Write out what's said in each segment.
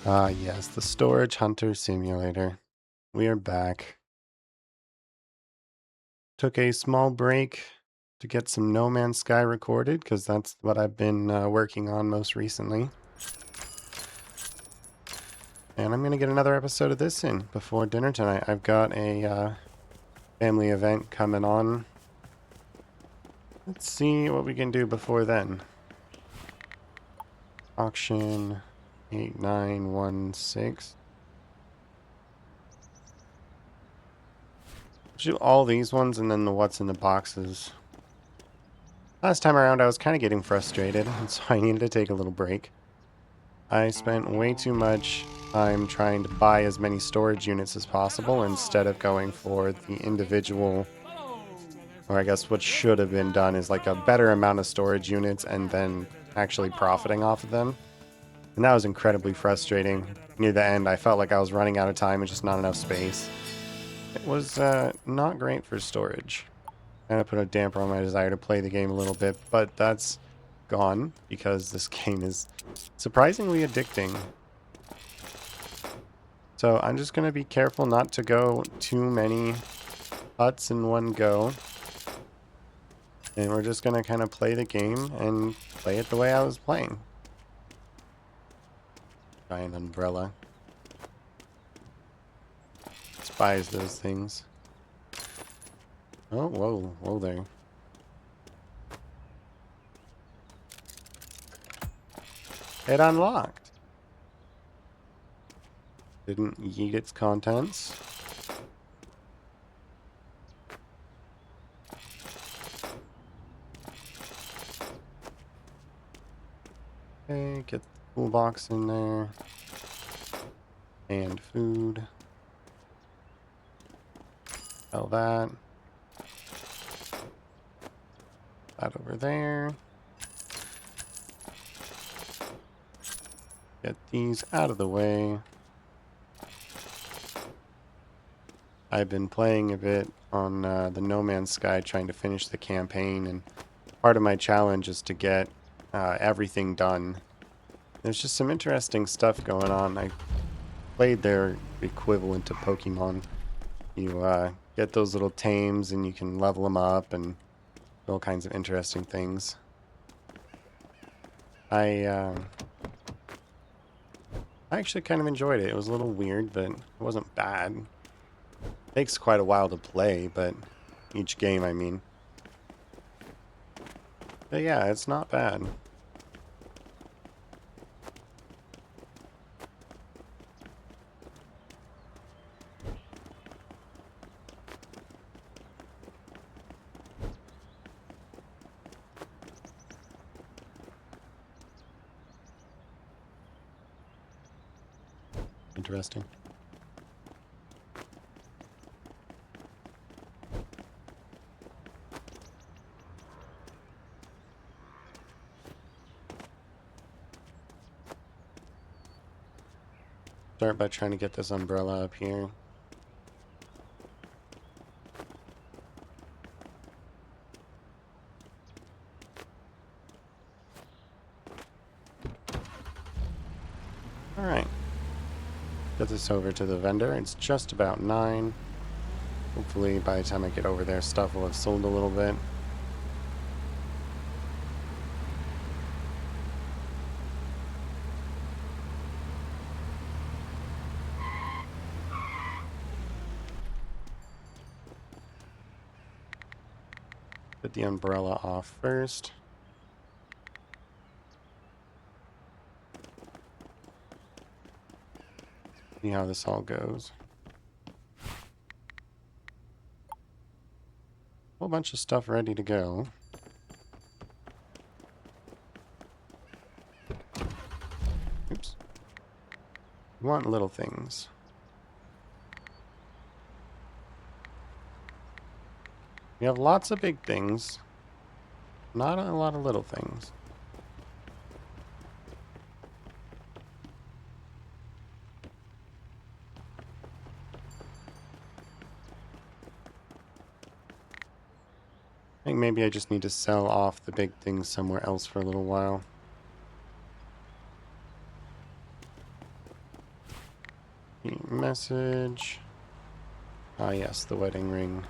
Ah, yes, the Storage Hunter Simulator. We are back. Took a small break to get some No Man's Sky recorded because that's what I've been working on most recently. And I'm going to get another episode of this in before dinner tonight. I've got a family event coming on. Let's see what we can do before then. Auction 8916. Do all these ones and then the what's in the boxes. Last time around I was kind of getting frustrated, and so I needed to take a little break. I spent way too much time trying to buy as many storage units as possible instead of going for the individual, or I guess what should have been done is like a better amount of storage units and then actually profiting off of them. And that was incredibly frustrating. Near the end, I felt like I was running out of time and just not enough space. It was not great for storage. Kind of put a damper on my desire to play the game a little bit, but that's gone because this game is surprisingly addicting. So I'm just going to be careful not to go too many huts in one go. And we're just going to kind of play the game and play it the way I was playing. Giant umbrella. Despise those things. Oh, whoa, whoa there. It unlocked. Didn't yeet its contents. Okay, get the toolbox in there. And food. Sell that. That over there. Get these out of the way. I've been playing a bit on the No Man's Sky trying to finish the campaign, and part of my challenge is to get everything done. There's just some interesting stuff going on. I played their equivalent to Pokemon. You get those little tames and you can level them up and all kinds of interesting things. I actually kind of enjoyed it. It was a little weird, but it wasn't bad. Takes quite a while to play, but each game, I mean. But yeah, it's not bad. Interesting. Start by trying to get this umbrella up here. Alright. Get this over to the vendor. It's just about 9. Hopefully by the time I get over there, stuff will have sold a little bit. Put the umbrella off first. See how this all goes. Whole bunch of stuff ready to go. Oops. We want little things. We have lots of big things, not a lot of little things. I think maybe I just need to sell off the big things somewhere else for a little while. Message. Ah, yes, the wedding ring.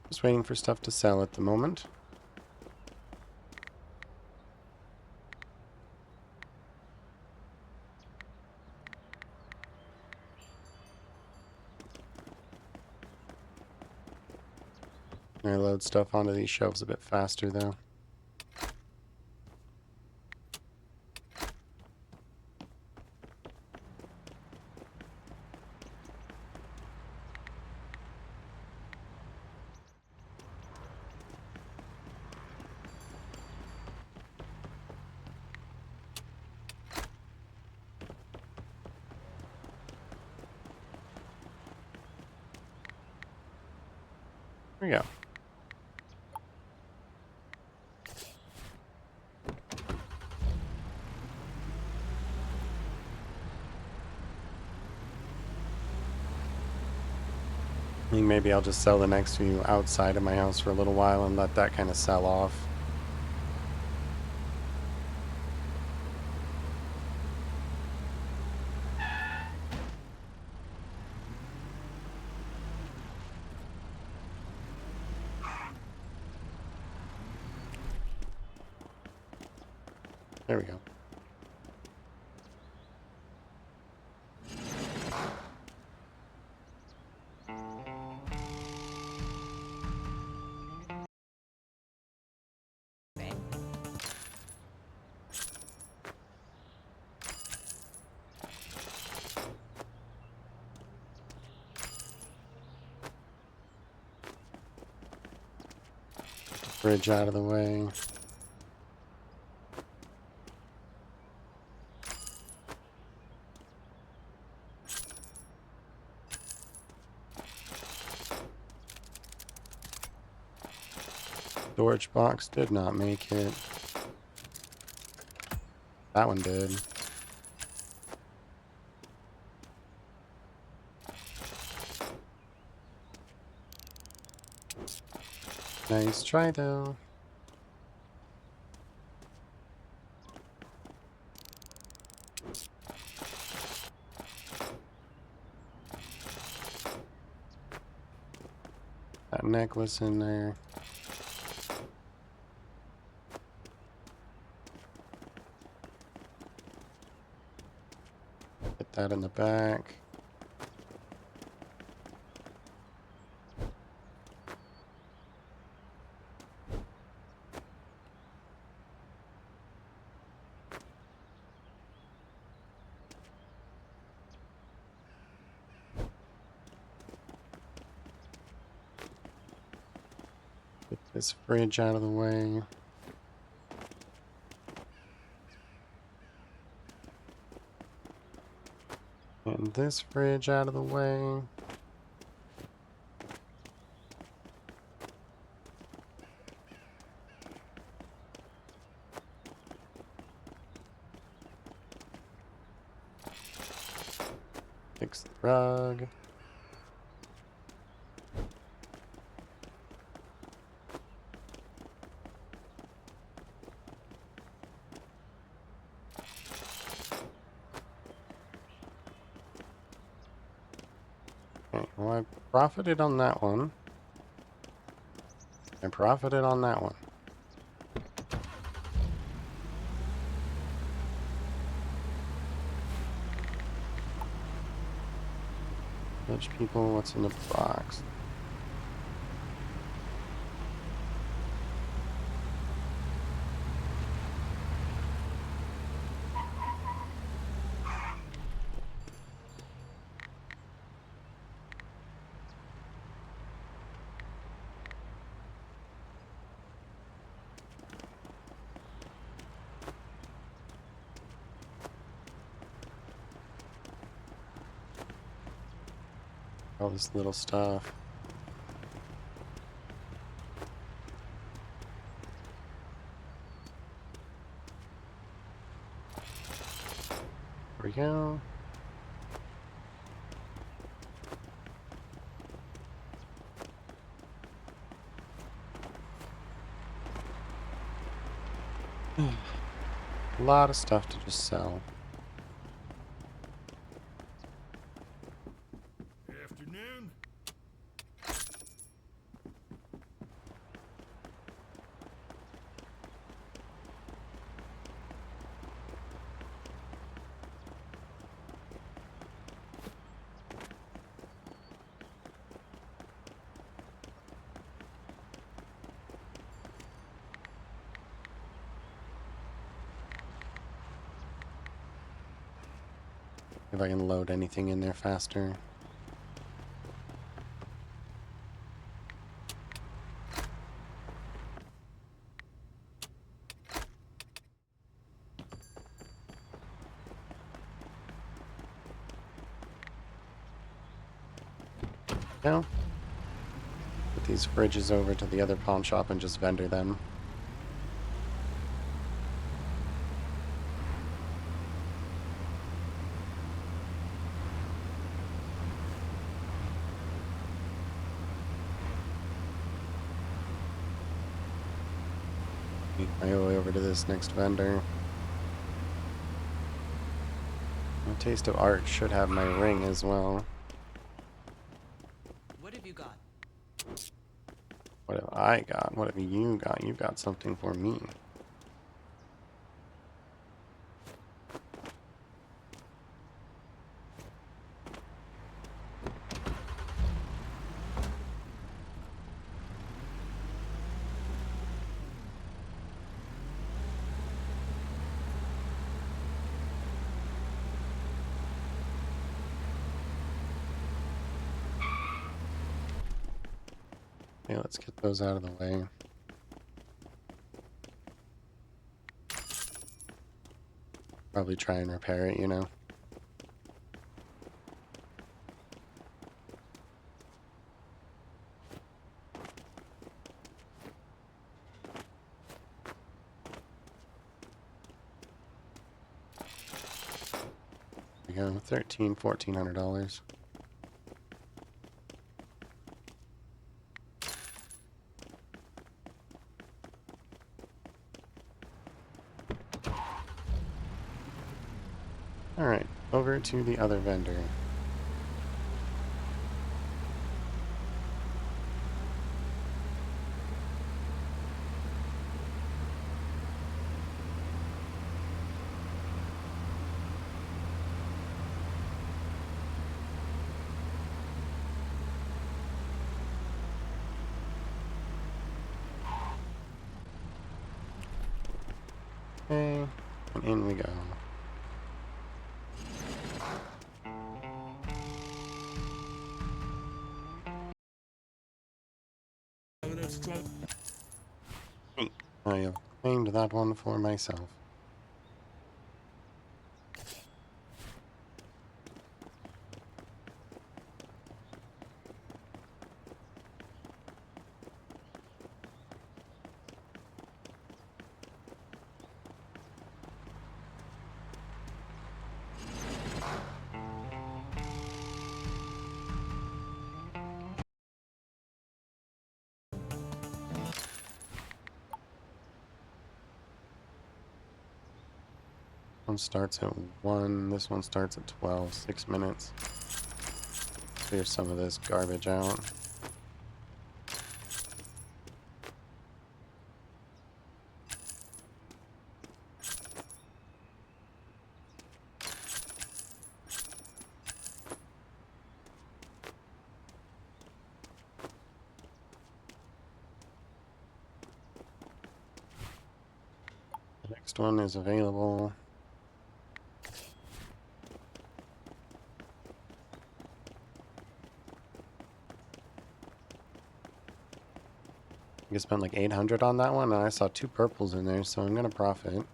Just waiting for stuff to sell at the moment. I load stuff onto these shelves a bit faster, though. There we go. I think maybe I'll just sell the next few outside of my house for a little while and let that kind of sell off. There we go. Fridge out of the way. Storage box did not make it. That one did. Nice try, though. That necklace in there. Put that in the back. Put this fridge out of the way. And this fridge out of the way. Fix the rug. Okay, well, I profited on that one. I profited on that one. Village people, what's in the box? All this little stuff. There we go. A lot of stuff to just sell. Afternoon. If I can load anything in there faster. No. Put these fridges over to the other pawn shop and just vendor them. Make my way over to this next vendor. A Taste of Art should have my ring as well. What have you got? What have I got? What have you got? You got something for me. Okay, let's get those out of the way. Probably try and repair it, you know. There we go, $1,400. Alright, over to the other vendor. Okay, and in we go. I have claimed that one for myself. One starts at 1, this one starts at 12, 6 minutes. Clear some of this garbage out. The next one is available. I spent like 800 on that one, and I saw 2 purples in there, so I'm gonna profit.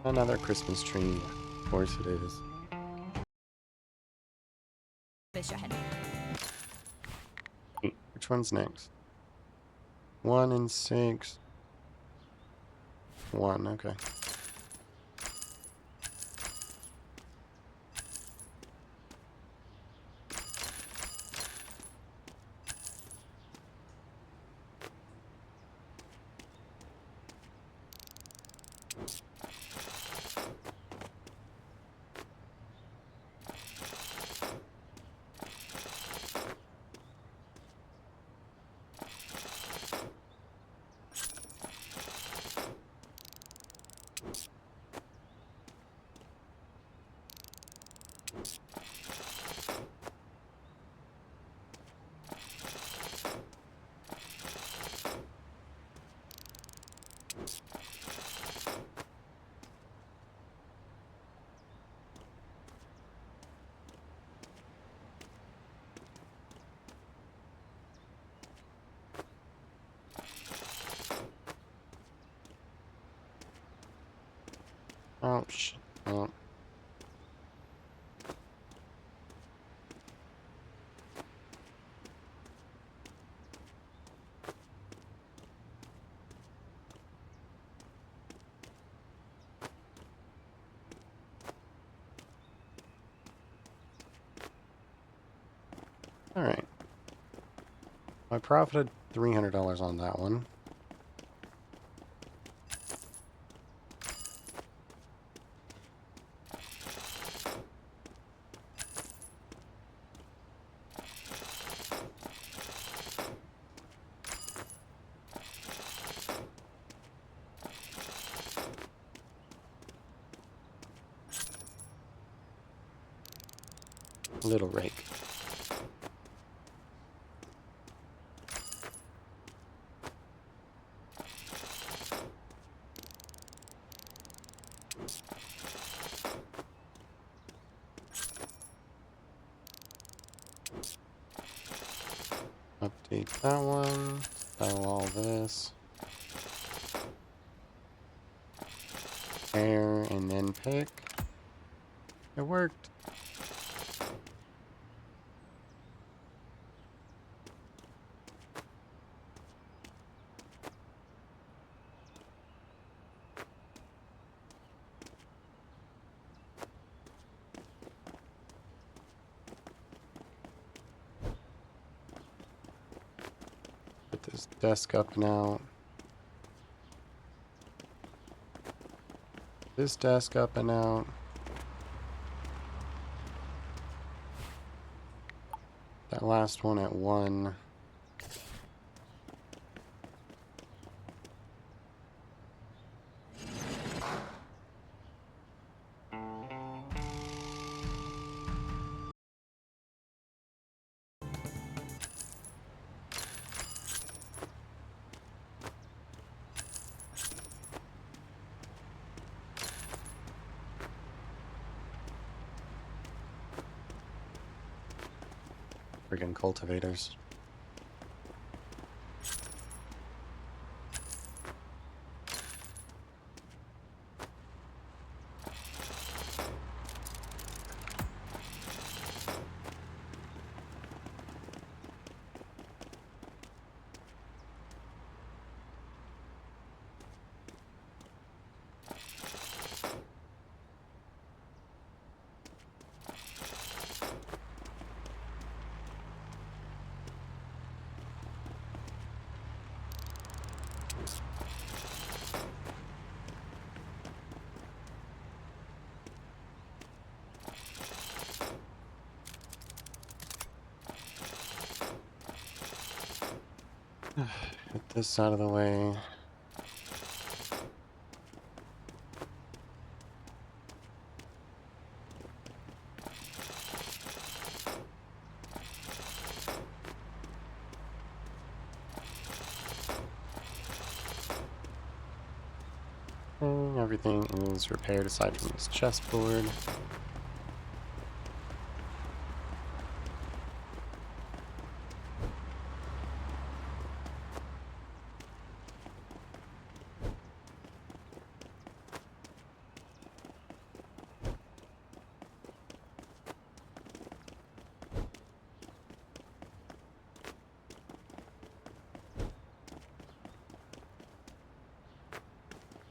Another Christmas tree. Of course it is. Raise your hand. Which one's next? 1 and 6. 1, okay. Oh, oh. All right. I profited $300 on that one. Little rake. Update that one. Style all this. Pair and then pick. It worked. Put this desk up now. This desk up and out. That last one at 1. Friggin' cultivators. Get this out of the way. And everything is repaired aside from this chessboard.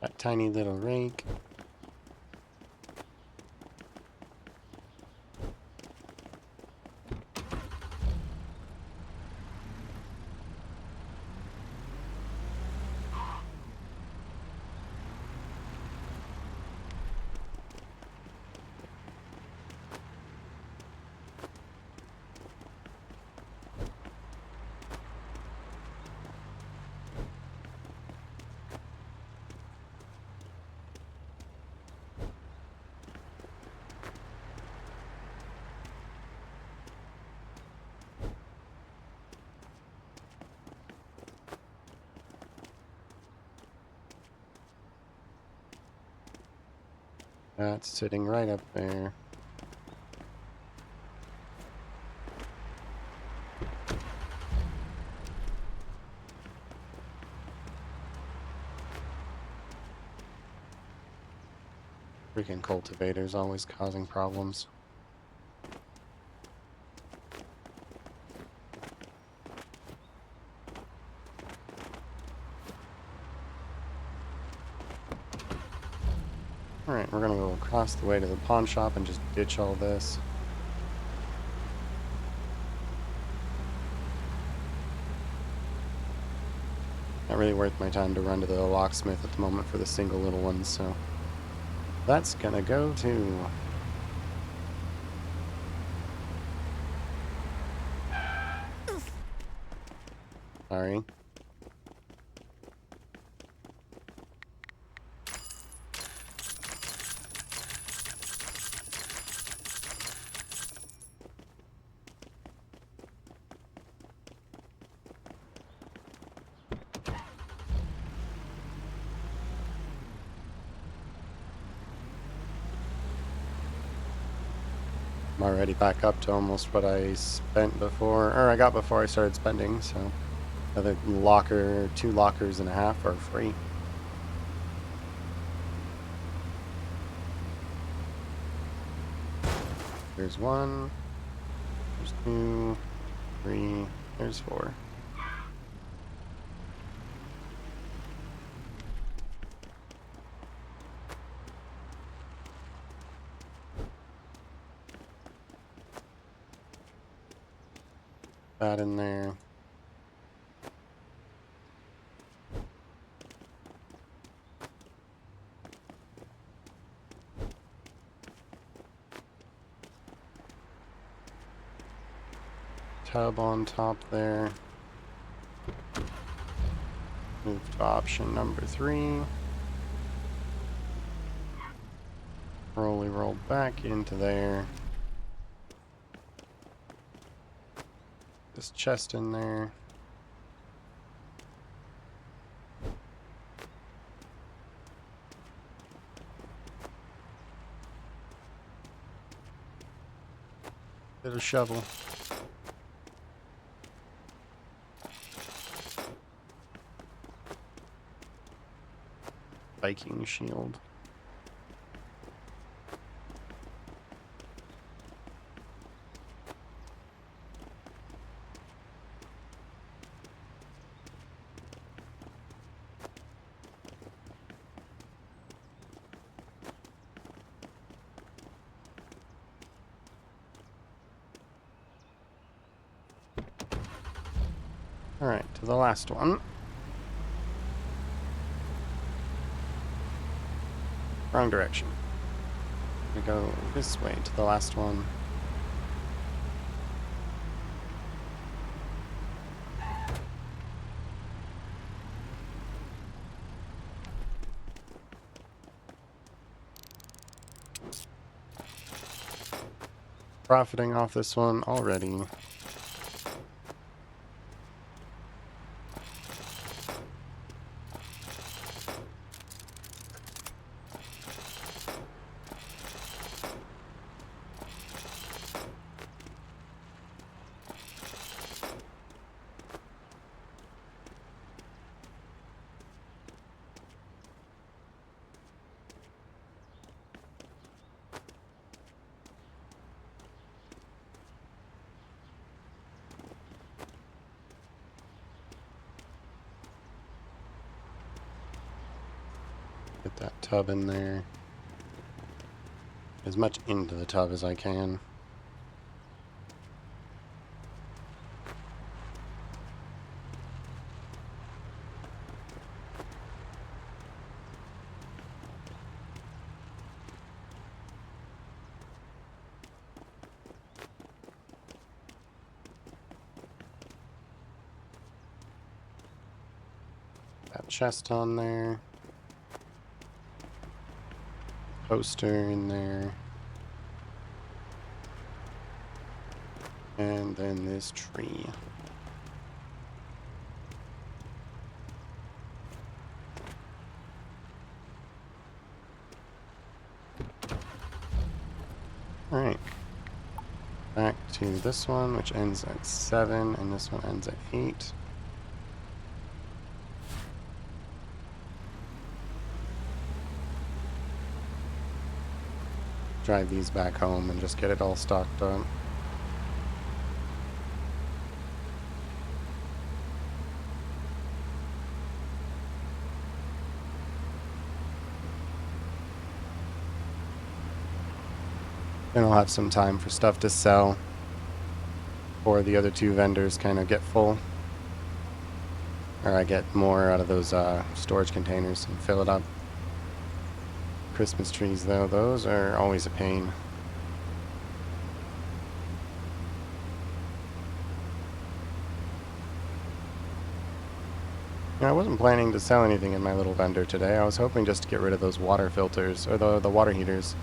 That tiny little rake. That's sitting right up there. Freaking cultivators always causing problems. Alright, we're gonna go across the way to the pawn shop and just ditch all this. Not really worth my time to run to the locksmith at the moment for the single little ones, so that's gonna go too. Sorry. I'm already back up to almost what I spent before, or I got before I started spending, so another locker, 2 lockers and a half are free. There's 1, there's 2, 3, there's 4. That in there. Tub on top there. Move to option number 3. Roll back into there. This chest in there. Get a shovel. Viking shield. Alright, to the last one. Wrong direction. We go this way to the last one. Profiting off this one already. Get that tub in there. As much into the tub as I can. That chest on there. Poster in there. And then this tree. Alright. Back to this one, which ends at 7, and this one ends at 8. drive these back home and just get it all stocked up. And I'll have some time for stuff to sell before the other two vendors kind of get full. Or I get more out of those storage containers and fill it up. Christmas trees, though, those are always a pain. I wasn't planning to sell anything in my little vendor today. I was hoping just to get rid of those water filters, or the water heaters.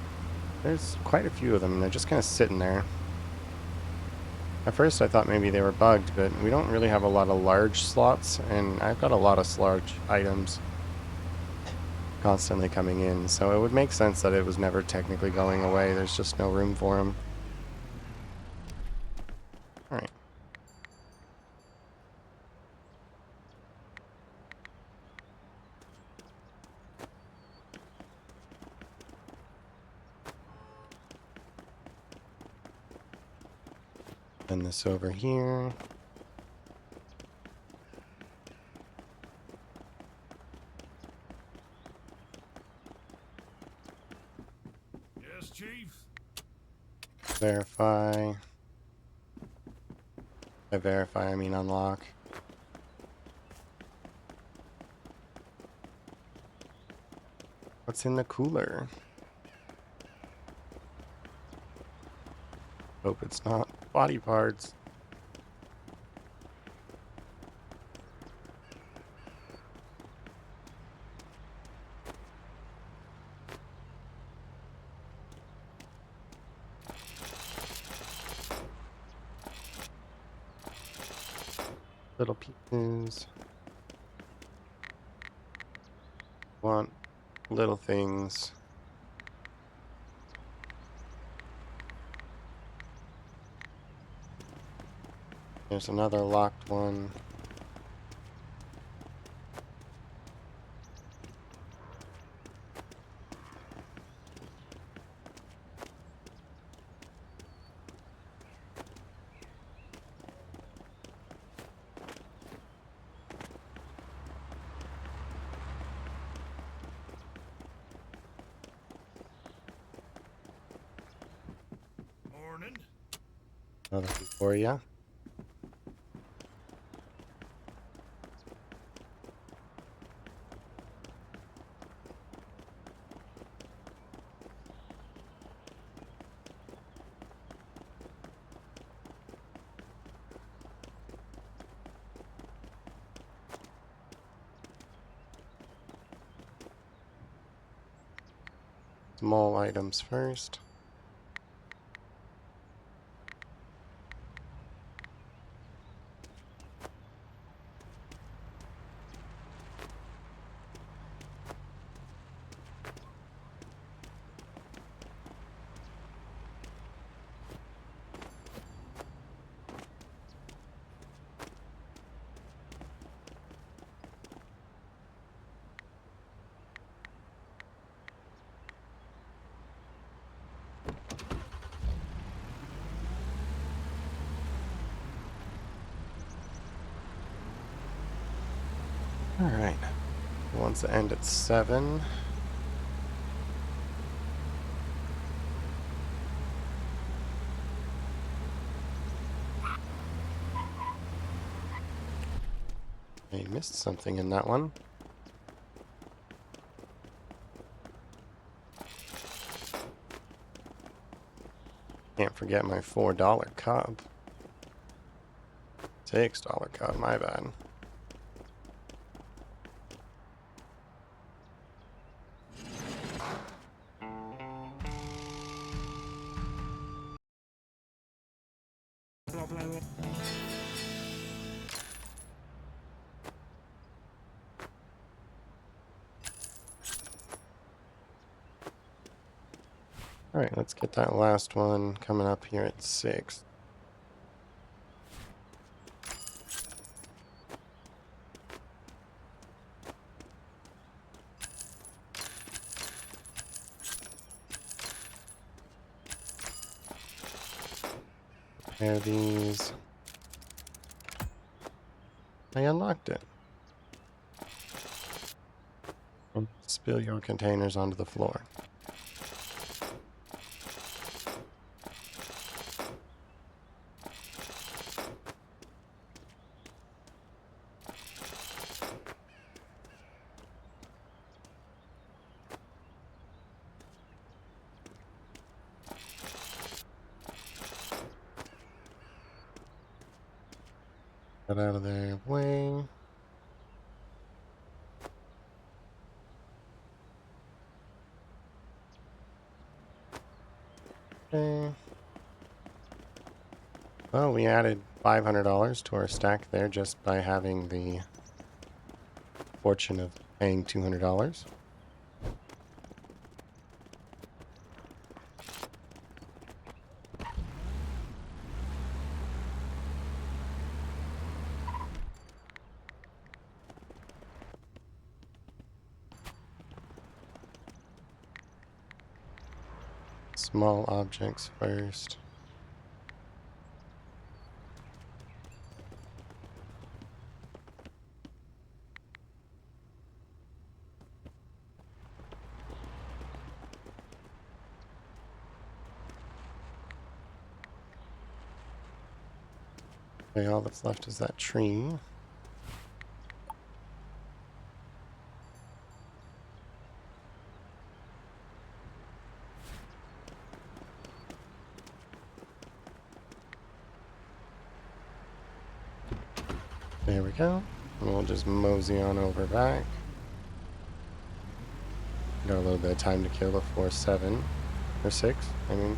There's quite a few of them, and they're just kind of sitting there. At first I thought maybe they were bugged, but we don't really have a lot of large slots, and I've got a lot of large items constantly coming in, so it would make sense that it was never technically going away. There's just no room for them. Alright. Then this over here. Yes, Chief? Verify. By verify, I mean unlock. What's in the cooler? Hope it's not body parts. Little pieces. Want little things. There's another locked one. Morning. Another one for ya. Small items first. Alright. Wants to end at 7. I missed something in that one. Can't forget my $4 cup. $6 cup, my bad. Alright, let's get that last one coming up here at 6. There, these. I unlocked it. And spill your containers onto the floor. Get out of their way. Okay. Well, we added $500 to our stack there just by having the fortune of paying $200. Small objects first. Okay, all that's left is that tree. There we go. And we'll just mosey on over back. Got a little bit of time to kill before 7 or 6. I mean.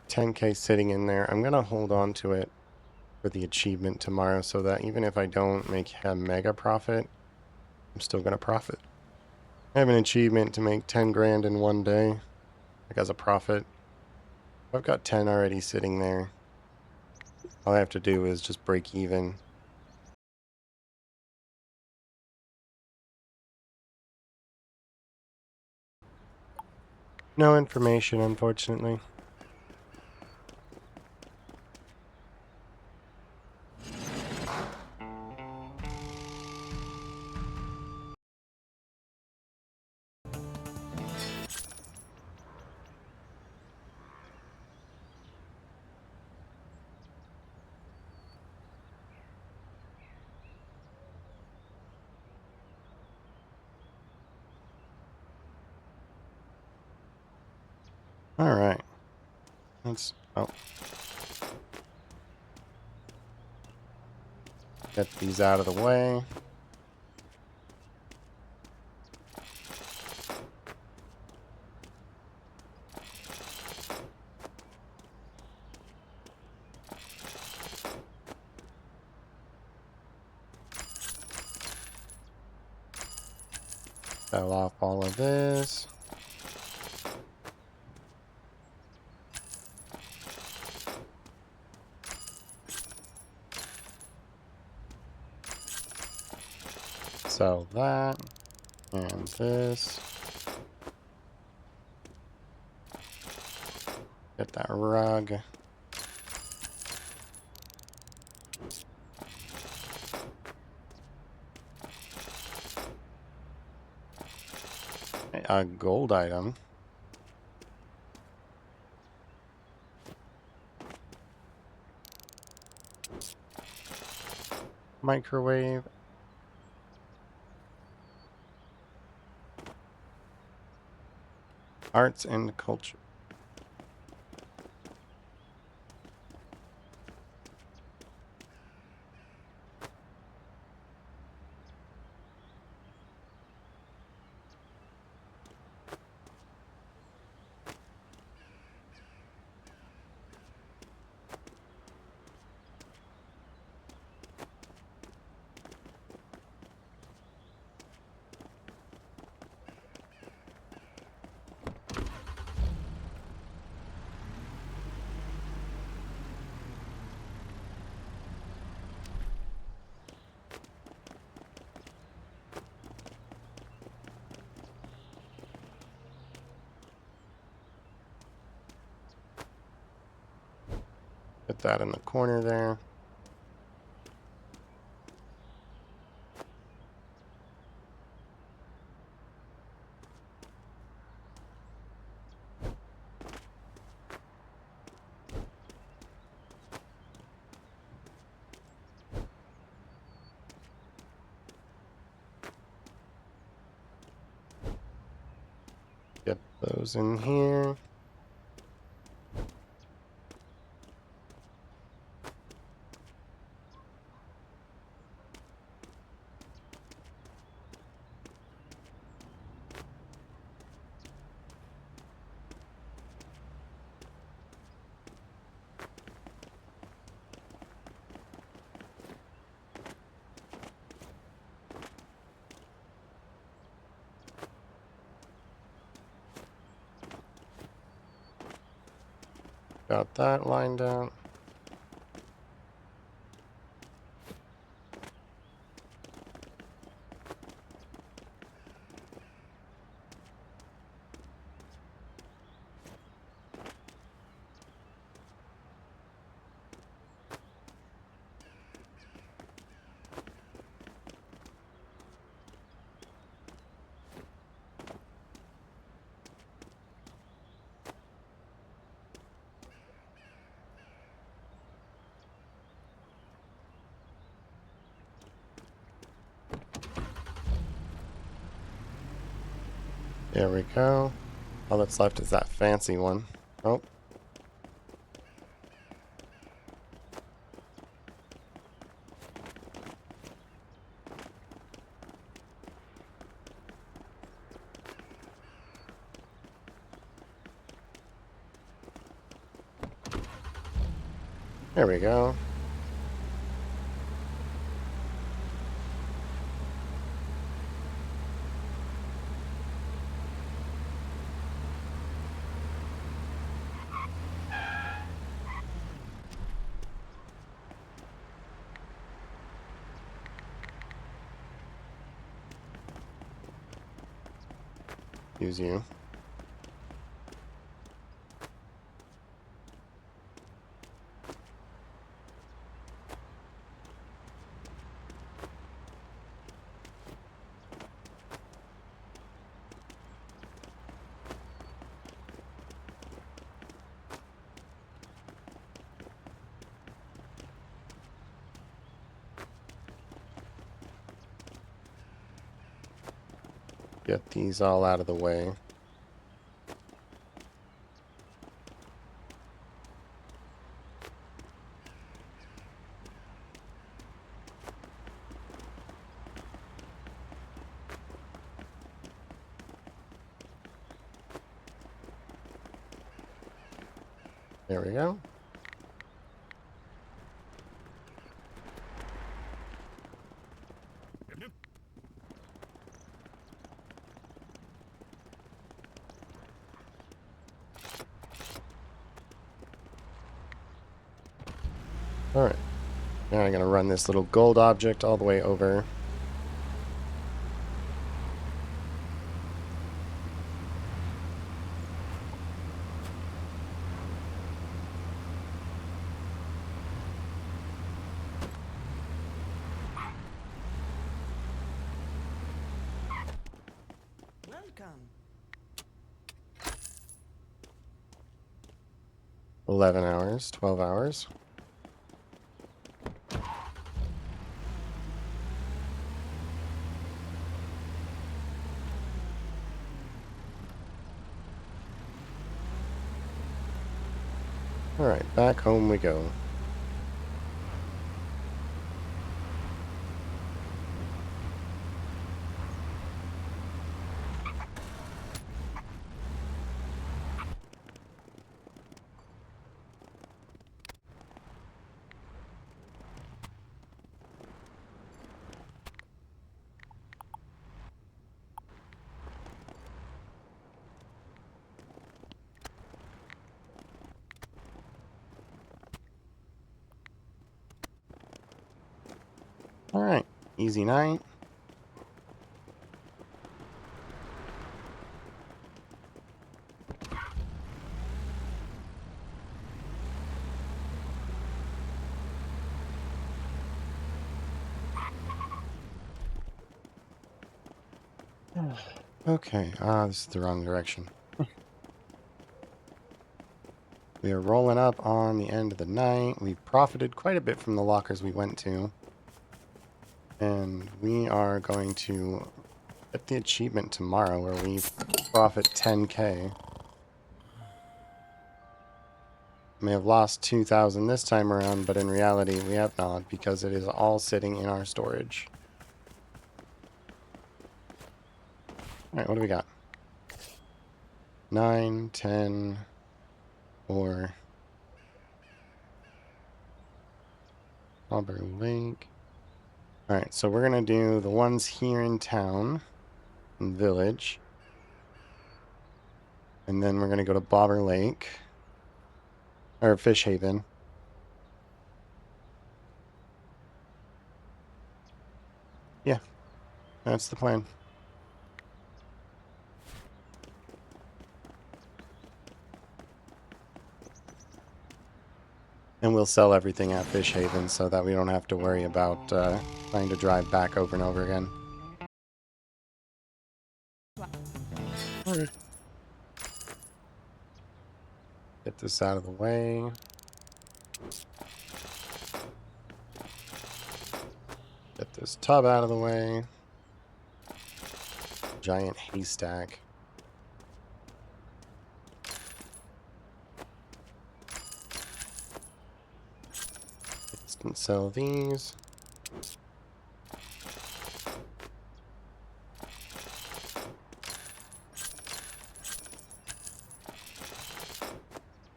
$10K sitting in there. I'm gonna hold on to it for the achievement tomorrow so that even if I don't make a mega profit, I'm still gonna profit. I have an achievement to make 10 grand in one day, like as a profit. I've got 10 already sitting there. All I have to do is just break even. No information, unfortunately. All right. Let's get these out of the way. Sell off all of this. Sell that. And this. Get that rug. A gold item. Microwave. Arts and culture. Put that in the corner there. Get those in here. Got that lined out. There we go. All that's left is that fancy one. Oh. There we go. Use you. Get these all out of the way. There we go. Yep. Alright. Now I'm going to run this little gold object all the way over. Welcome. 11 hours, 12 hours. Alright, back home we go. Alright, easy night. Okay, this is the wrong direction. We are rolling up on the end of the night. We've profited quite a bit from the lockers we went to. And we are going to get the achievement tomorrow where we profit 10k. May have lost 2,000 this time around, but in reality we have not because it is all sitting in our storage. Alright, what do we got? 9, 10, or Auber Lake. Alright, so we're going to do the ones here in town, in Village. And then we're going to go to Bobber Lake. Or Fish Haven. Yeah, that's the plan. And we'll sell everything at Fish Haven so that we don't have to worry about trying to drive back over and over again. Get this out of the way. Get this tub out of the way. Giant haystack. Instant sell these.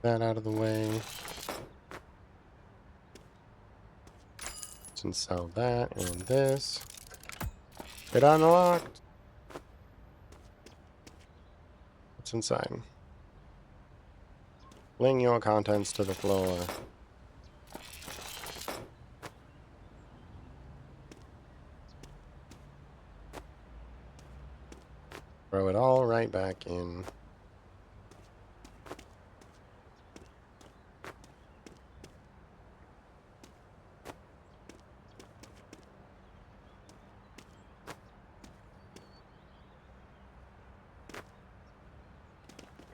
That out of the way. And sell that and this. Get unlocked. What's inside? Fling your contents to the floor. Throw it all right back in.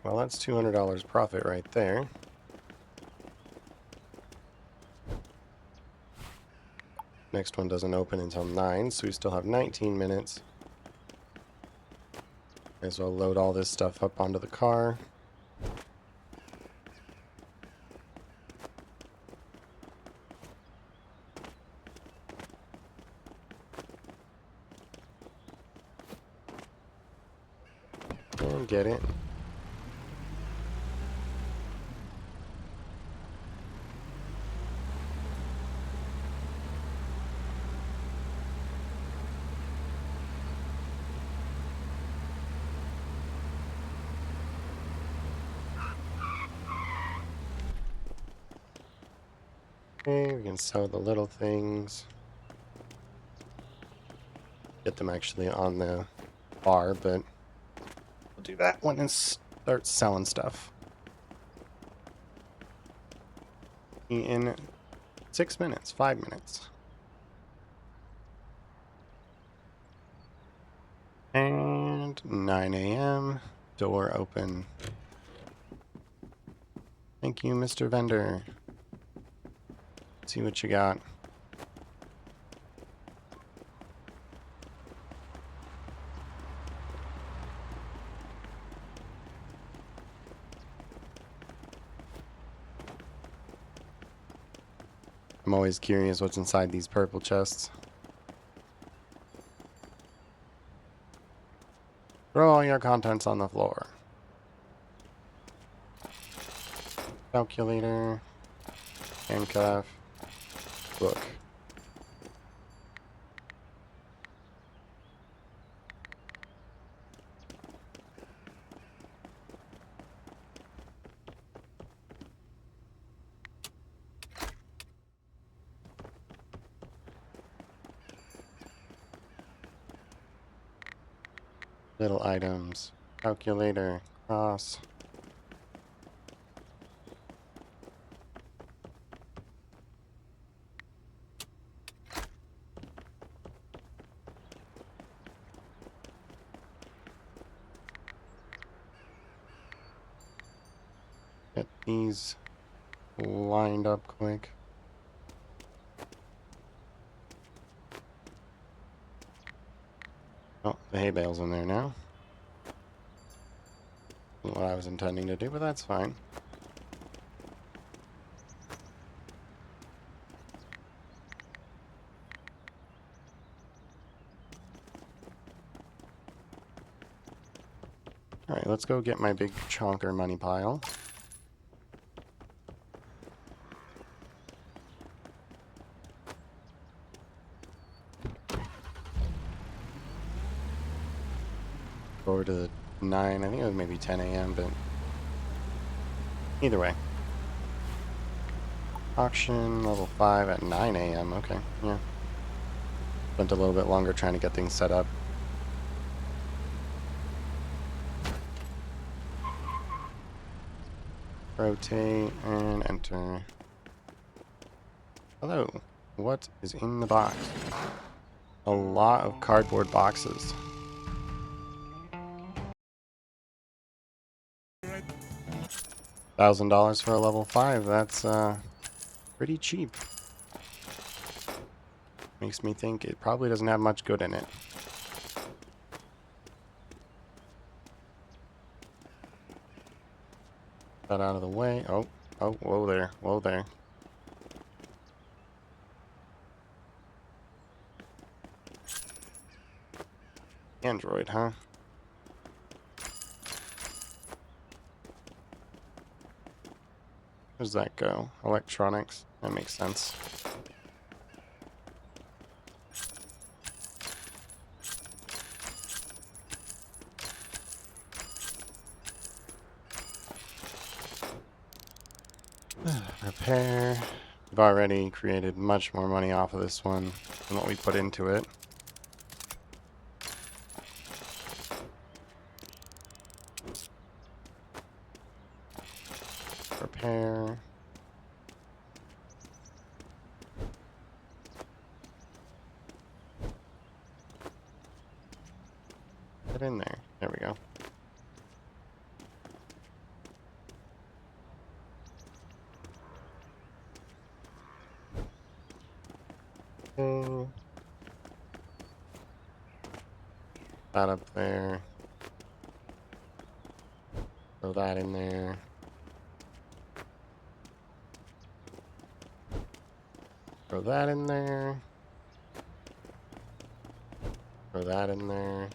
Well, that's $200 profit right there. Next one doesn't open until 9, so we still have 19 minutes. May as well load all this stuff up onto the car. And get it. Okay, we can sell the little things. Get them actually on the bar, but we'll do that when it starts selling stuff. In 6 minutes, 5 minutes. And 9 a.m. Door open. Thank you, Mr. Vendor. See what you got. I'm always curious what's inside these purple chests. Throw all your contents on the floor. Calculator. Handcuff. Book. Little items. Calculator. Cross. Get these lined up quick. Oh, the hay bale's in there now. Not what I was intending to do, but that's fine. Alright, let's go get my big chonker money pile. Forward to the 9, I think it was maybe 10 a.m., but either way. Auction level 5 at 9 a.m., okay, yeah. Spent a little bit longer trying to get things set up. Rotate and enter. Hello. What is in the box? A lot of cardboard boxes. $1,000 for a level 5. That's pretty cheap. Makes me think it probably doesn't have much good in it. That out of the way. Oh, whoa there, whoa there. Android, huh? Where does that go? Electronics. That makes sense. Repair. We've already created much more money off of this one than what we put into it. Repair. Get in there. There we go. Okay. That up there. Throw that in there. Throw that in there. Throw that in there.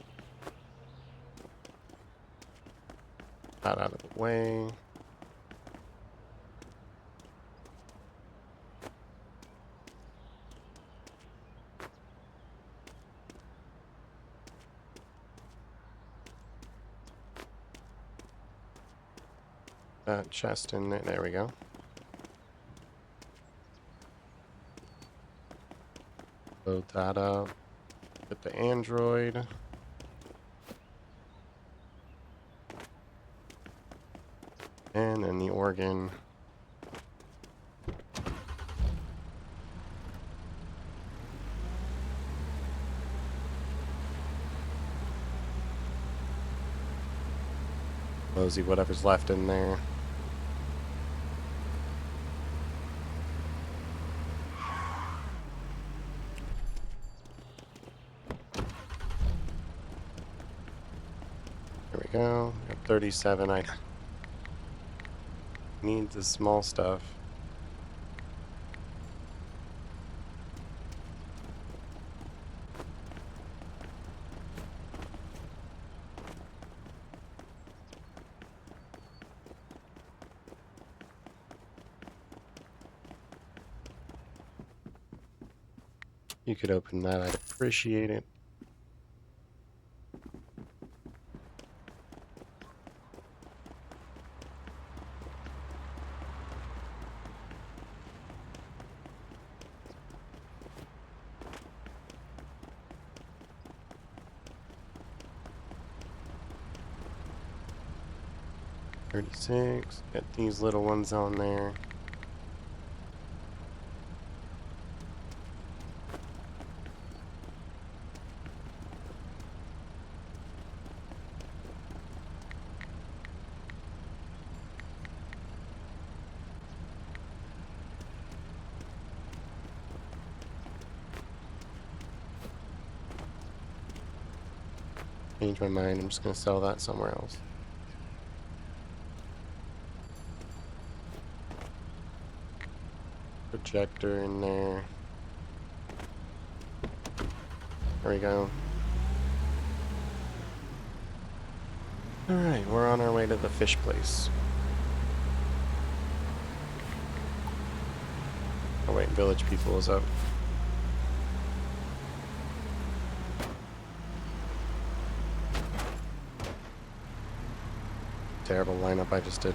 That out of the way. That chest in there. There we go. Load that up. Get the Android. And then the organ. Mosey, whatever's left in there. There we go. Got 37. I need the small stuff. You could open that, I'd appreciate it. $36. Get these little ones on there. Change my mind. I'm just gonna sell that somewhere else. Projector in there. There we go. Alright, we're on our way to the fish place. Oh wait, Village People is up. Terrible lineup I just did.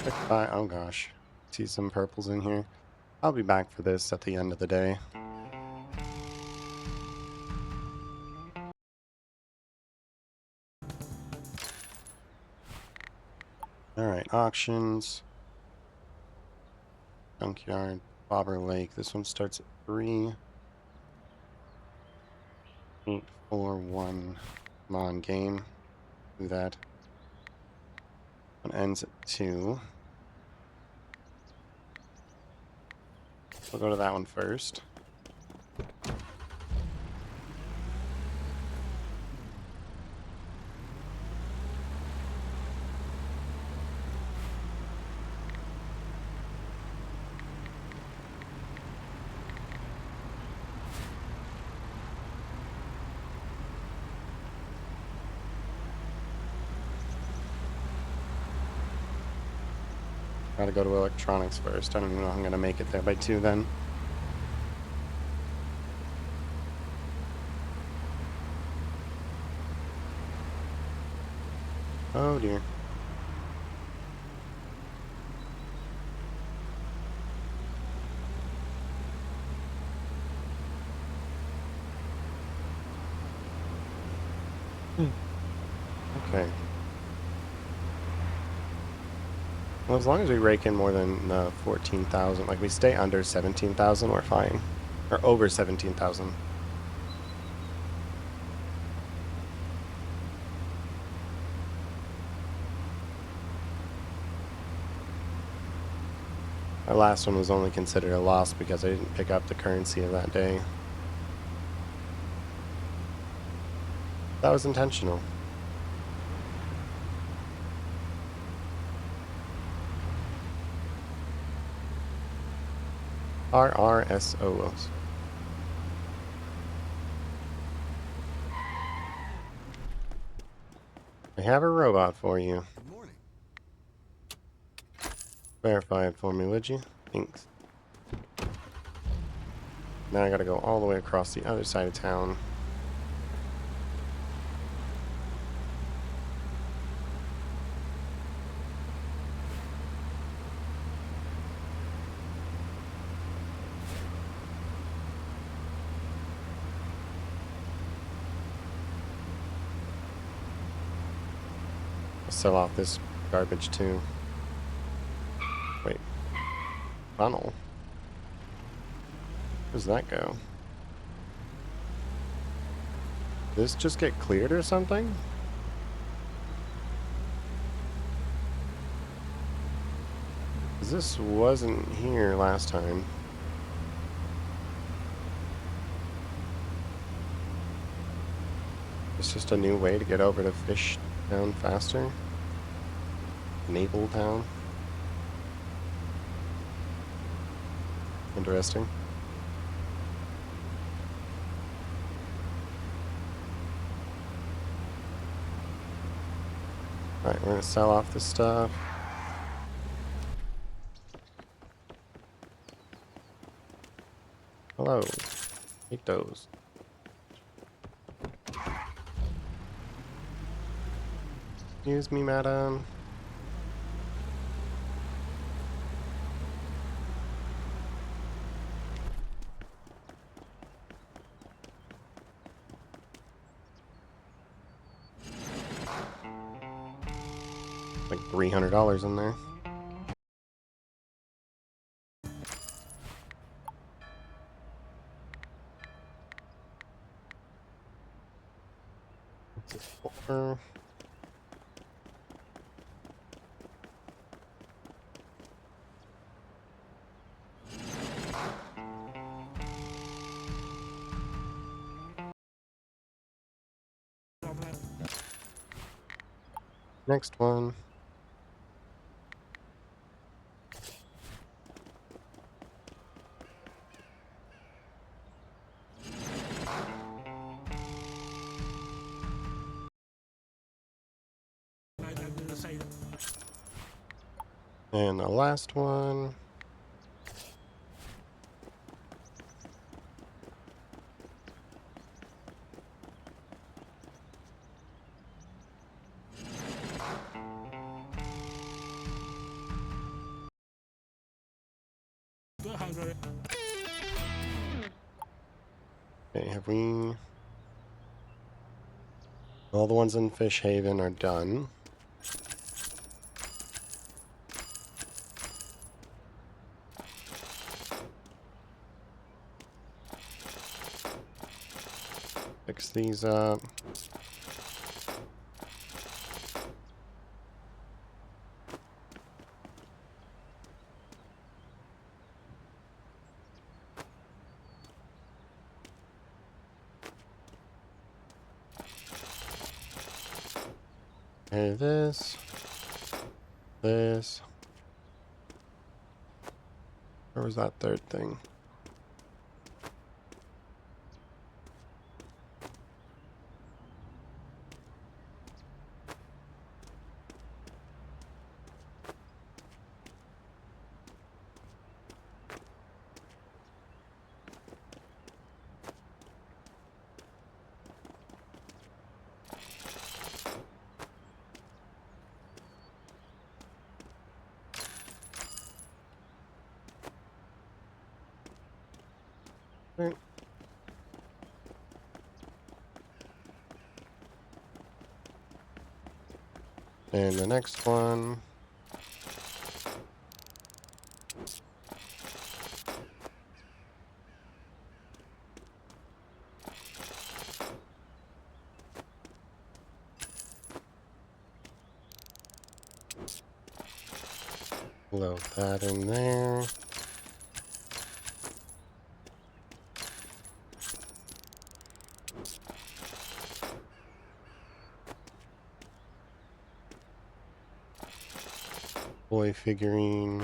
Quick buy. Oh gosh. See some purples in here. I'll be back for this at the end of the day. Alright, auctions. Junkyard. Bobber Lake. This one starts at 3. 8, 4, 1. Come on, game. Do that. One ends at 2. We'll go to that one first. Gotta go to electronics first. I don't even know if I'm gonna make it there by 2 then. Oh dear. Okay. Well, as long as we rake in more than 14,000, like we stay under 17,000, we're fine. Or over 17,000. Our last one was only considered a loss because I didn't pick up the currency of that day. That was intentional. RRSOs. I have a robot for you. Good morning. Verify it for me, would you? Thanks. Now I gotta go all the way across the other side of town. Sell off this garbage too. Wait. Funnel? Where does that go? Did this just get cleared or something? This wasn't here last time. It's just a new way to get over to Fish Town faster. Naval Town. Interesting. Alright, we're gonna sell off this stuff. Hello. Take those. Excuse me, madam. Like $300 in there. Next one. And the last one. Okay, have we... All the ones in Fish Haven are done. Fix these up. Okay, this. This. Where was that third thing? Right. And the next one. Load that in there. Boy figurine.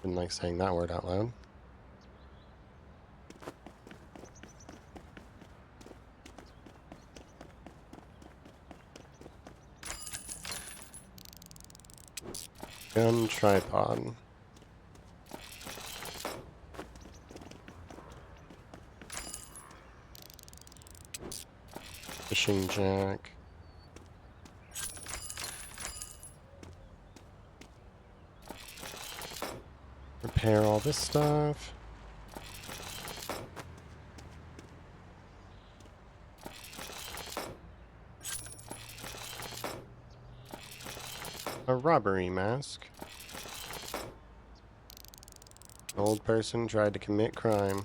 Didn't like saying that word out loud. Gun tripod. Fishing jack. Repair all this stuff. A robbery mask. An old person tried to commit crime.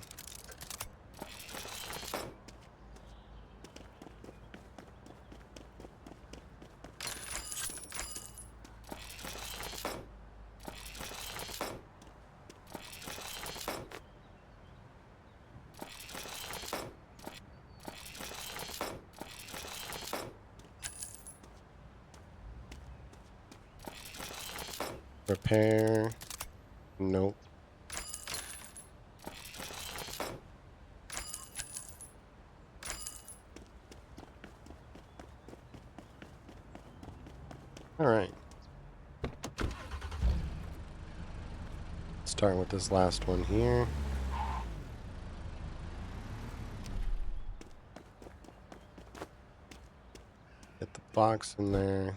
Repair. Nope. Alright. Start with this last one here. Get the box in there.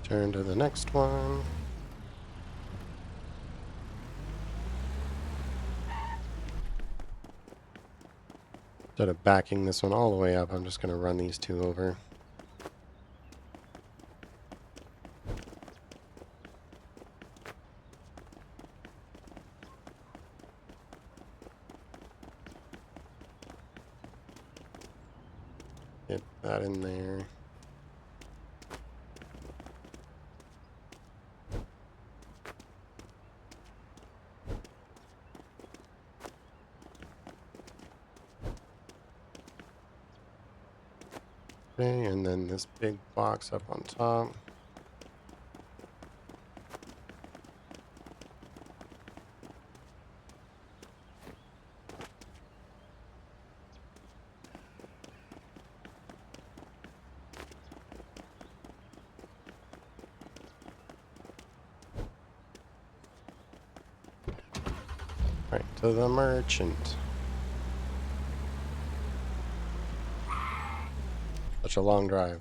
Turn to the next one. Instead of backing this one all the way up, I'm just going to run these two over. Get that in there. Okay, and then this big box up on top. Right to the merchant. Such a long drive.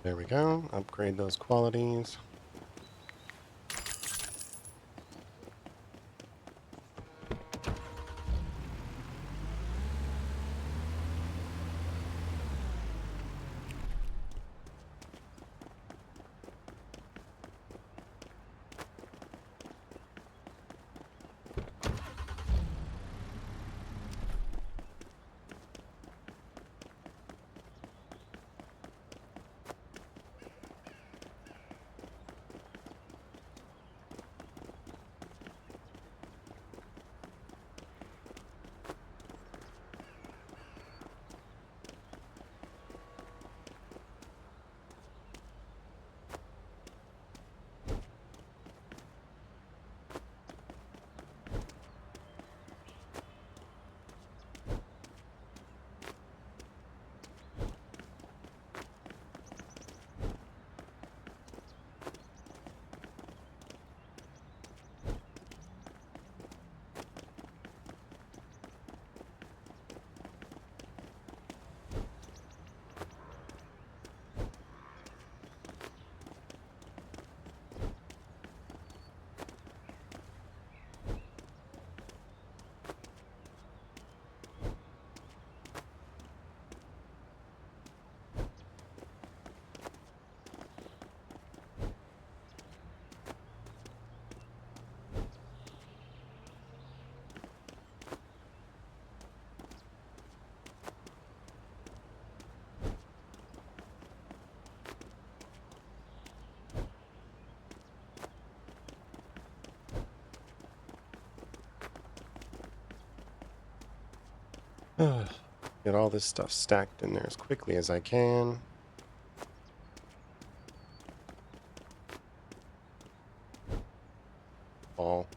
There we go. Upgrade those qualities. Get all this stuff stacked in there as quickly as I can. All.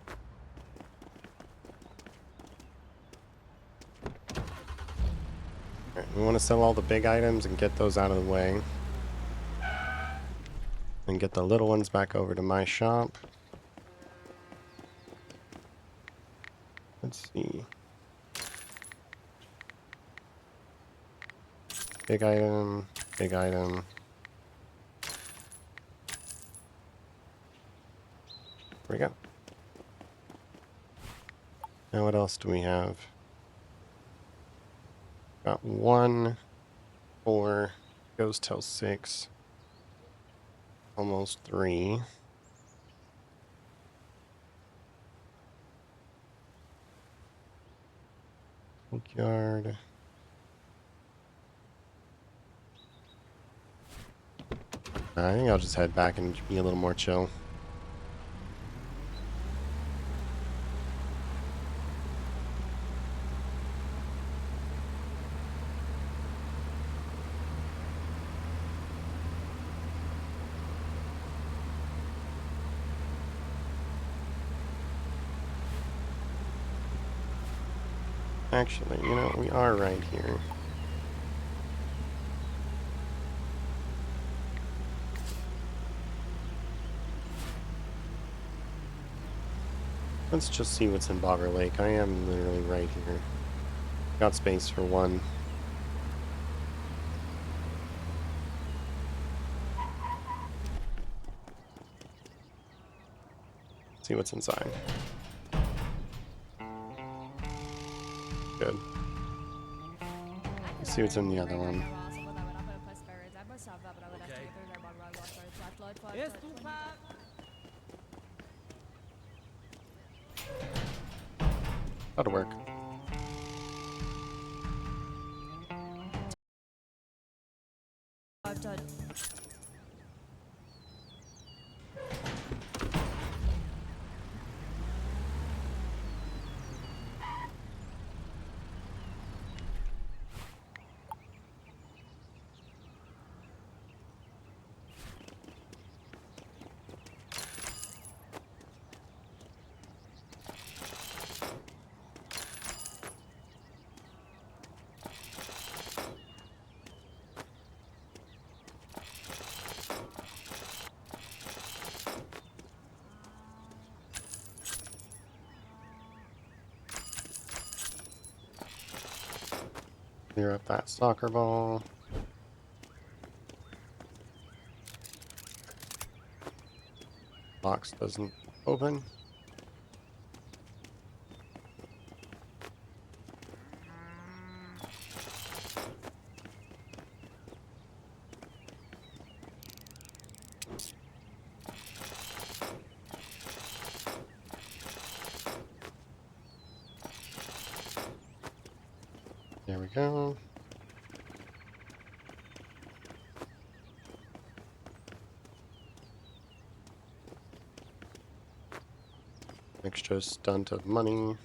Alright, we want to sell all the big items and get those out of the way. And get the little ones back over to my shop. Let's see. Big item, big item. There we go. Now what else do we have? Got 1, 4, goes till 6. Almost 3. Junkyard. I think I'll just head back and be a little more chill. Actually, you know, we are right here. Let's just see what's in Bogger Lake. I am literally right here. Got space for one. See what's inside. Good. Let's see what's in the other one. That'll work. I've done. Clear up that soccer ball. Box doesn't open. There we go. Extra stunt of money.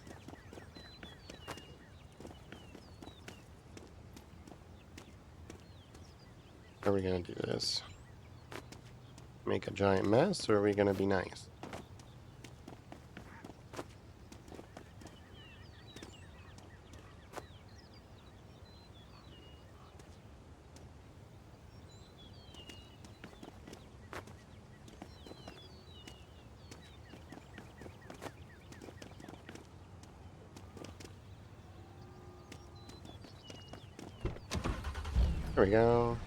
How are we gonna do this? Make a giant mess, or are we gonna be nice? There we go.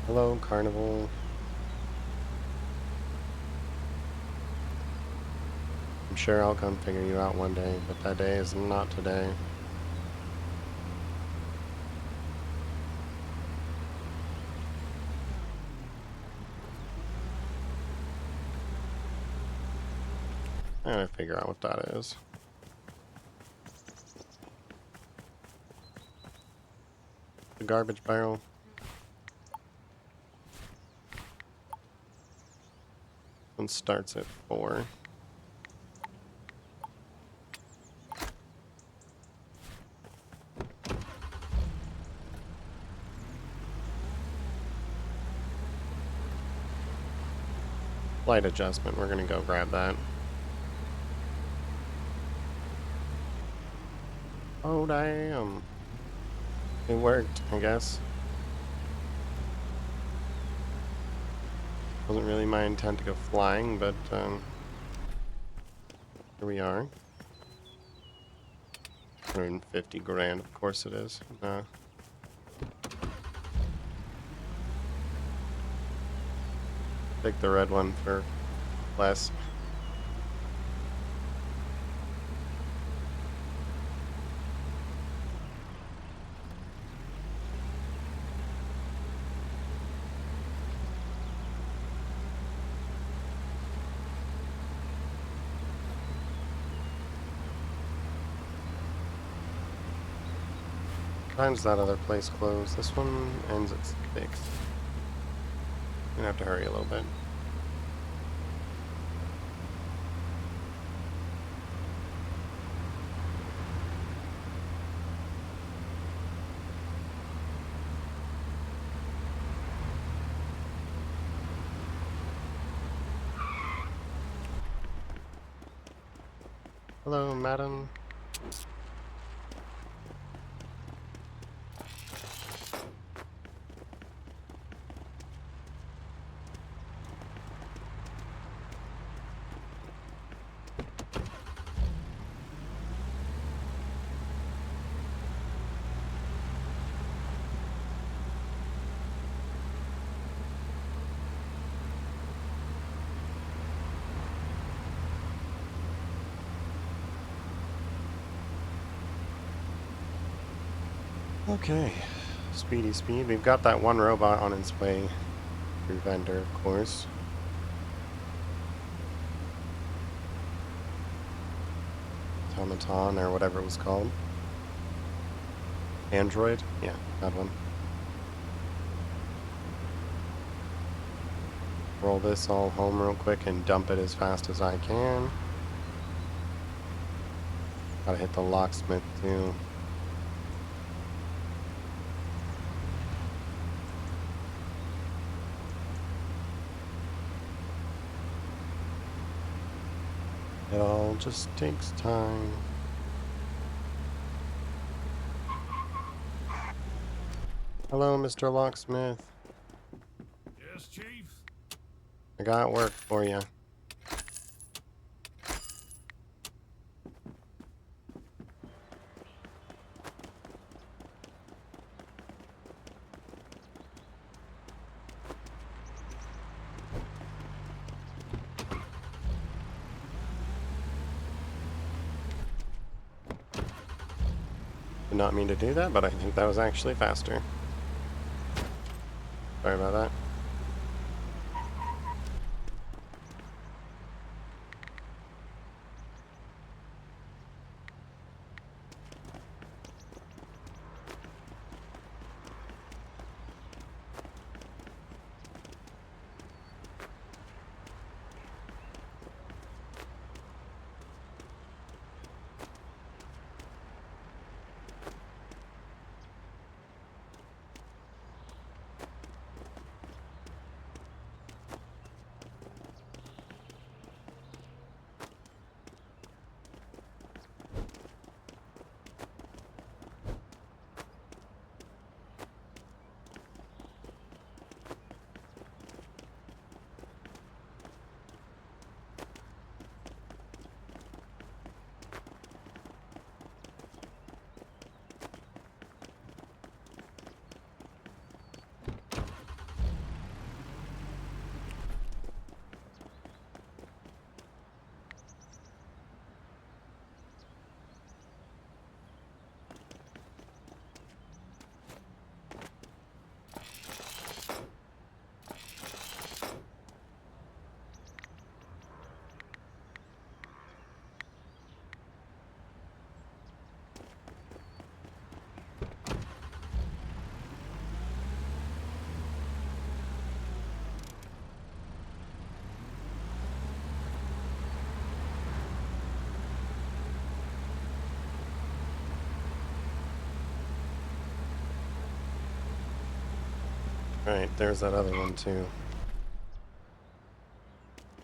Hello, Carnival. I'm sure I'll come figure you out one day, but that day is not today. I gotta figure out what that is. The garbage barrel. One starts at 4. Light adjustment, we're gonna go grab that. Oh damn. It worked, I guess. Wasn't really my intent to go flying, but here we are. 150 grand, of course it is. Take the red one for less. Time's that other place closed? This one ends at 6. Gonna have to hurry a little bit. Hello, madam. Okay. Speedy speed. We've got that one robot on its way through vendor, of course. Automaton or whatever it was called. Android? Yeah, that one. Roll this all home real quick and dump it as fast as I can. Gotta hit the locksmith too. It all just takes time. Hello, Mr. Locksmith. Yes, Chief? I got work for you. Did not mean to do that, but I think that was actually faster. Sorry about that. Alright, there's that other one too.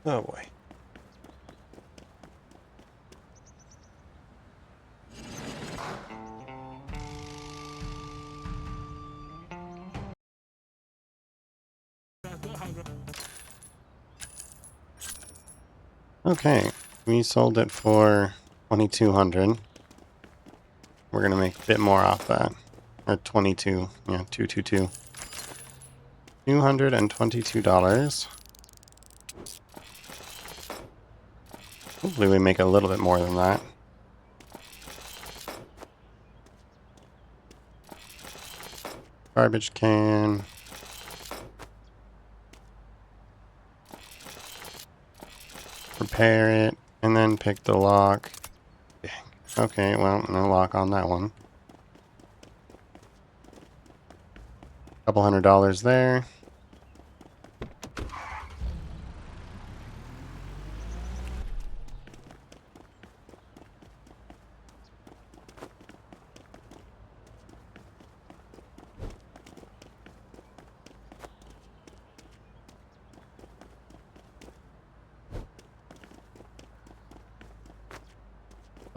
Oh boy. Okay, we sold it for 2,200. We're gonna make a bit more off that. Or 22. Yeah, 222. $222. Hopefully we make a little bit more than that. Garbage can. Repair it, and then pick the lock. Okay, well, no lock on that one. Couple $100 there.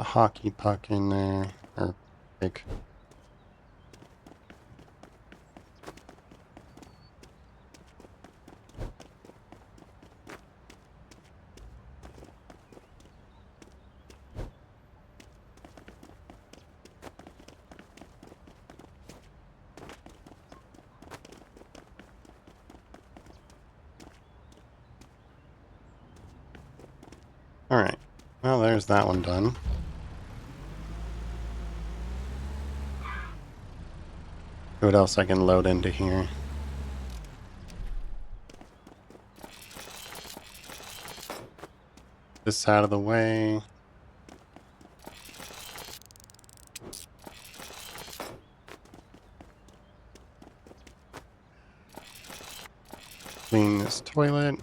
A hockey puck in there, or pick. Alright, well there's that one done. What else I can load into here? This out of the way. Clean this toilet.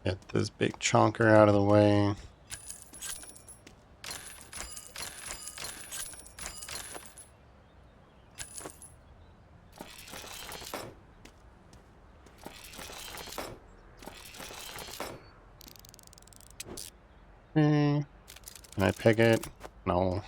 Get this big chonker out of the way. Can I pick it? No.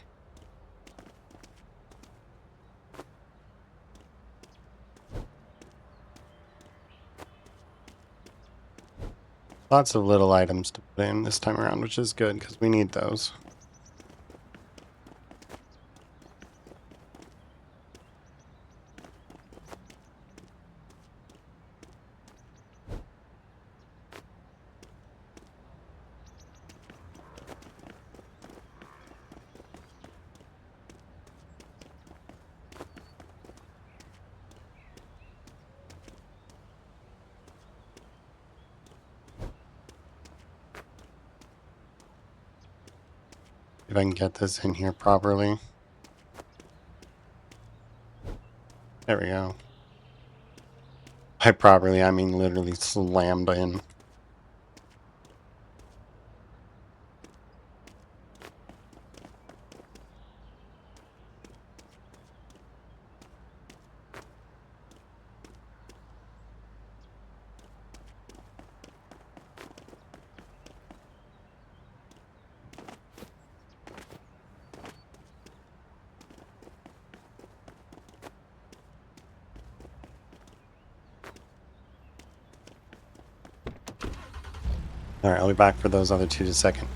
Lots of little items to put in this time around, which is good because we need those. If I can get this in here properly. There we go. By properly, I mean literally slammed in. Alright, I'll be back for those other two in a second.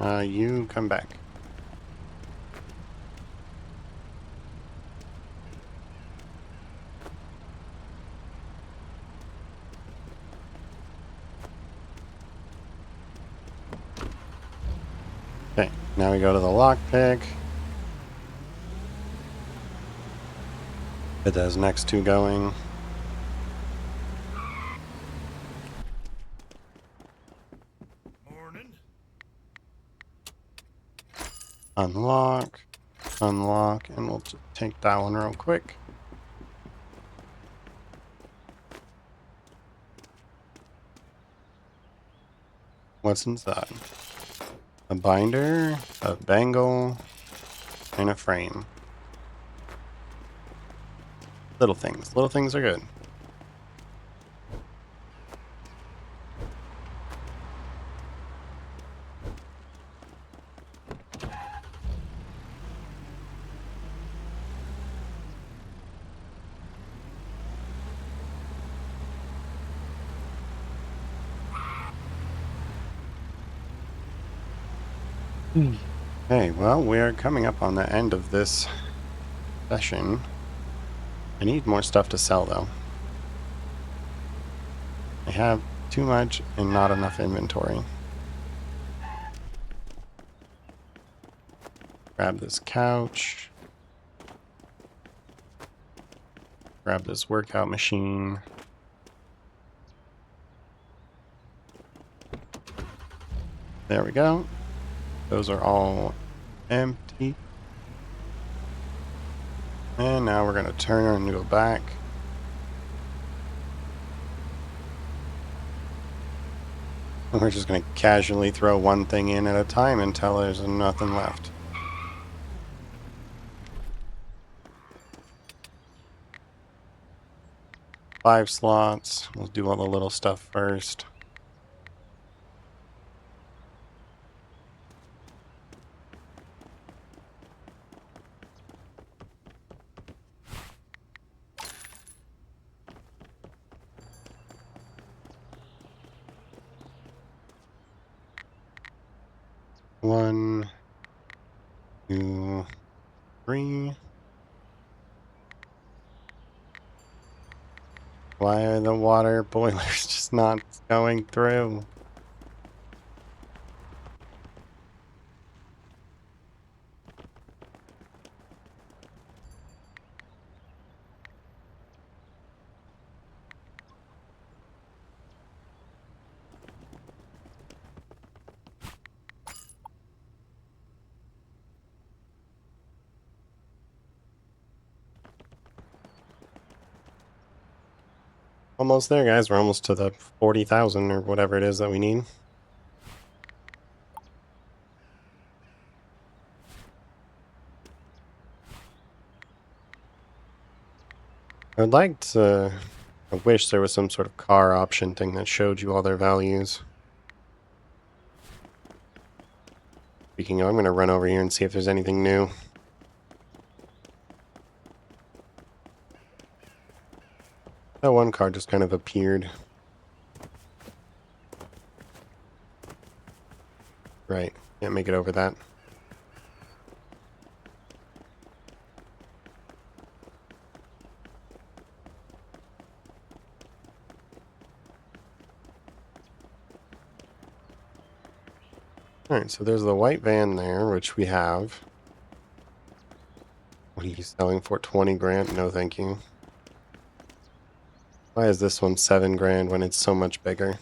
Oh, you come back. Okay, now we go to the lockpick. Get those next two going. Morning. Unlock, unlock, and we'll just take that one real quick. What's inside? A binder, a bangle, and a frame. Little things. Little things are good. Okay, well, we are coming up on the end of this session. I need more stuff to sell, though. I have too much and not enough inventory. Grab this couch. Grab this workout machine. There we go. Those are all empty. And now we're going to turn and go back. We're just going to casually throw one thing in at a time until there's nothing left. Five slots. We'll do all the little stuff first. One, two, three. Why are the water boilers just not going through? Almost there, guys. We're almost to the 40,000 or whatever it is that we need. I'd like to... I wish there was some sort of car option thing that showed you all their values. Speaking of, I'm going to run over here and see if there's anything new. That one car just kind of appeared. Right. Can't make it over that. Alright, so there's the white van there, which we have. What are you selling for? 20 grand? No, thank you. Why is this one 7 grand when it's so much bigger?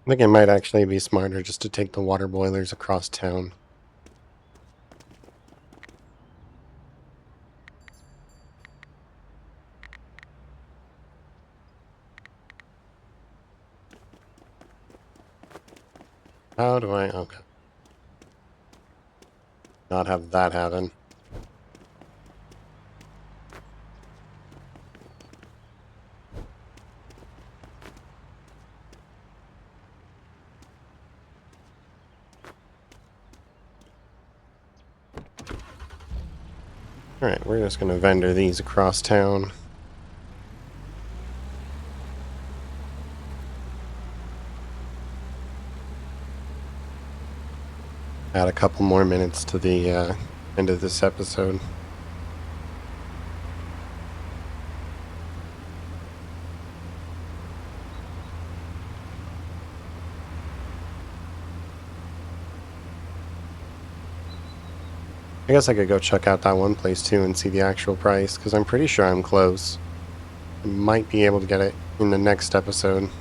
I think it might actually be smarter just to take the water boilers across town. How do I... Okay. Not have that happen. Alright, we're just gonna vendor these across town. Add a couple more minutes to the end of this episode. I guess I could go check out that one place too and see the actual price, because I'm pretty sure I'm close. I might be able to get it in the next episode.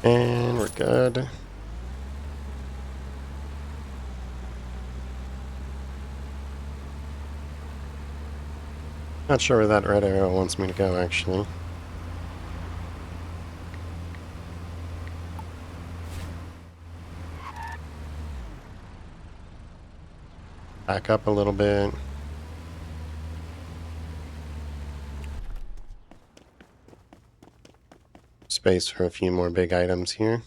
And we're good. Not sure where that red arrow wants me to go, actually. Back up a little bit. Space for a few more big items here.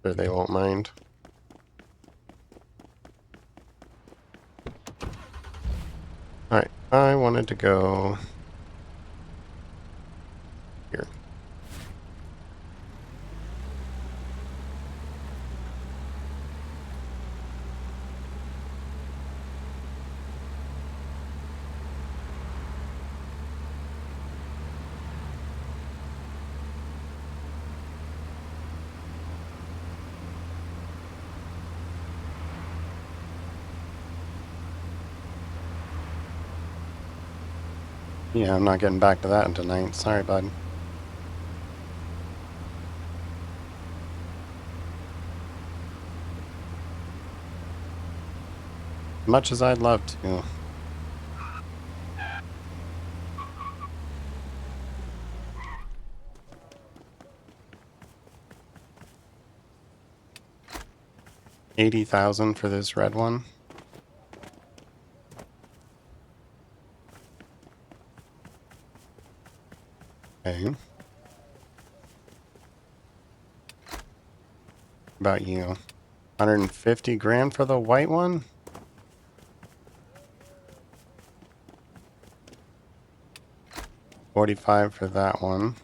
Sure they won't mind. Alright, I wanted to go here. Yeah, I'm not getting back to that tonight. Sorry, bud. Much as I'd love to. $80,000 for this red one. Okay. About you? 150 grand for the white one? $45 for that one.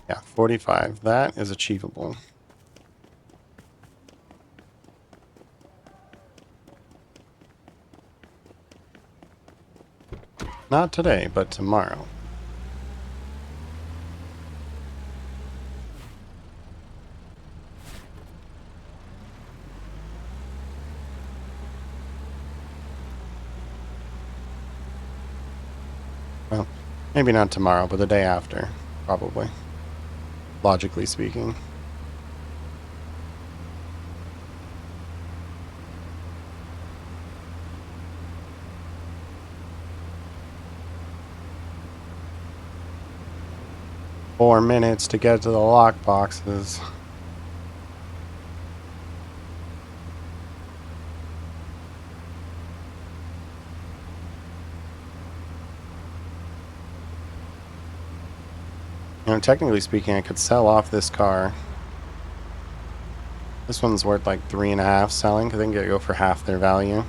Yeah, 45. That is achievable. Not today, but tomorrow. Well, maybe not tomorrow, but the day after, probably. Logically speaking. Four minutes to get to the lock boxes. You know, technically speaking, I could sell off this car. This one's worth like 3.5 selling, because they can go for half their value.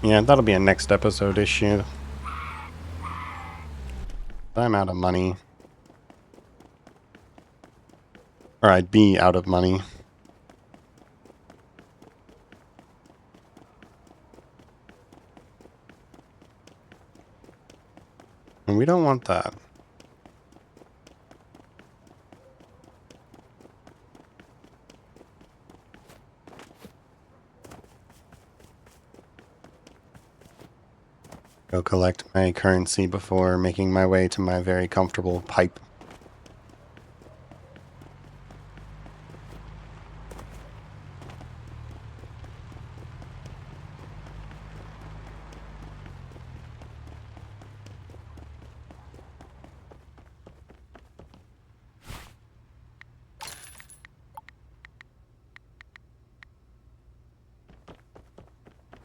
Yeah, that'll be a next episode issue. I'm out of money. Or I'd be out of money. And we don't want that. Go collect my currency before making my way to my very comfortable pipe.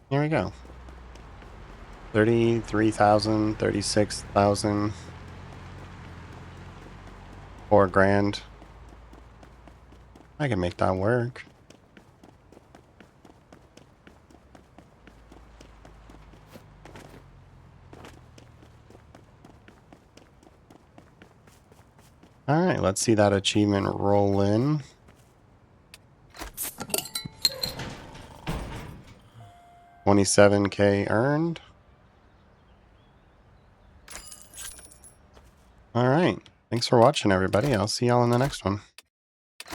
Here we go. 33,000, 36,000, 4 grand. I can make that work. All right, let's see that achievement roll in. $27K earned. All right. Thanks for watching, everybody. I'll see y'all in the next one.